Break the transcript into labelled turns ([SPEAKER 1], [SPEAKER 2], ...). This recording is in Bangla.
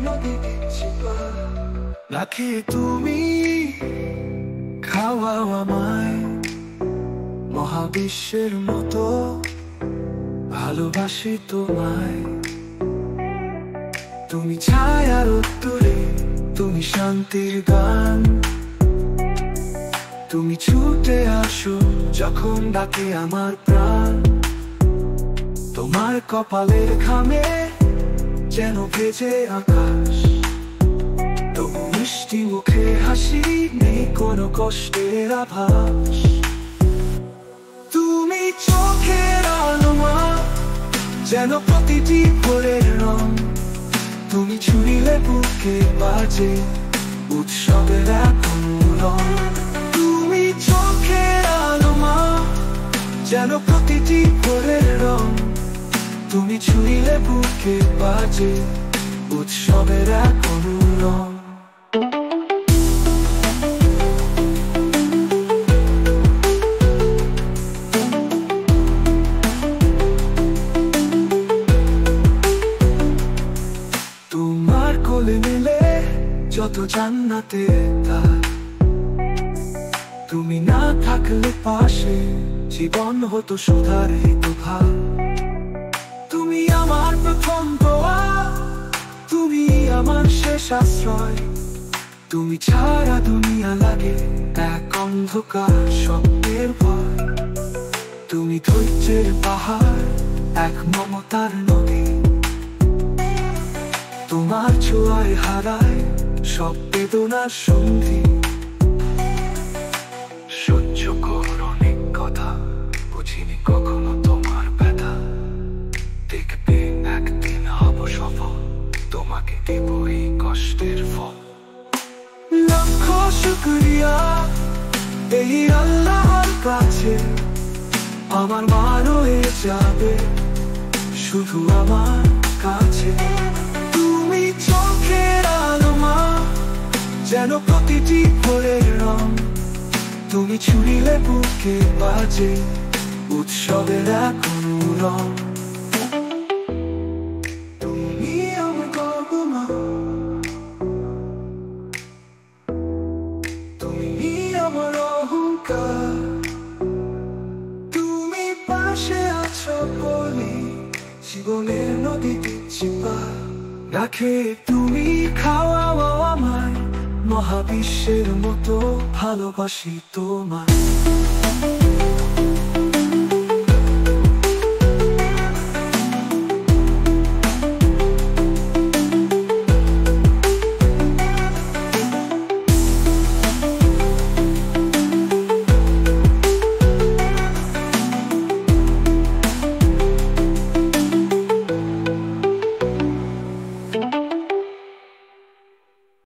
[SPEAKER 1] নদী দিচ্ছি পার। না খেয়ে তুমি খাওয়াও আমায় মহাবিশ্বের মতো, ভালোবাসি তোমায়। তুমি ছায়ার উত্তরে, তুমি শান্তির গান, তুমি ছুটে আসো যখন ডাকে আমার প্রাণ। তোমার কপালের ঘামে যেন ভেজে আকাশ, তবু মিষ্টি মুখে হাসি, নেই কোনো কষ্টের আভাস। তুমি চোখের আলোমা, যেন প্রতিটি ভোরের রং, তুমি ছুঁইলে বুকে বাজে উৎসবের এক রং। তুমি চোখের আলোমা, যেন প্রতিটি ভোরের রং, তুমি ছুঁইলে বুকে বাজে উৎসবের এক রং। তোমার কোলে মিলে যত জান্নাতে তার, তুমি না থাকলে পাশে জীবন হতো সুধারিত ভার। তুমি আমার প্রথম দোয়া, তুমি আমার শেষ আশ্রয়, তুমি ছাড়া দুনিয়া লাগে এক অন্ধকার স্বপ্নের ভয়। তুমি ধৈর্যের পাহাড়, এক মমতার নদী, তোমার ছোঁয়ায় হারায় সব বেদনার সন্ধি। সহ্য করো অনেক কথা, বুঝিনি কখনো তোমার ব্যথা, দেখবে একদিন হব সফল, তোমাকে দেব এই কষ্টের ফল। লক্ষ শুকরিয়া এই আল্লাহর কাছে, আমার মা রয়ে যাবে শুধু আমার কাছে। তুমি চোখের আলোমা, যেন প্রতিটি ভোরের রং, তুমি ছুঁইলে বুকে বাজে উৎসবের এক রং। তুমি আমার গর্ব মা, তুমি আমার অহংকার, তুমি পাশে আছো বলে জীবনের নদী দিচ্ছি পার। না খেয়ে তুমি খাওয়াও আমায় মহাবিশ্বের মতো, ভালোবাসি তোমায়।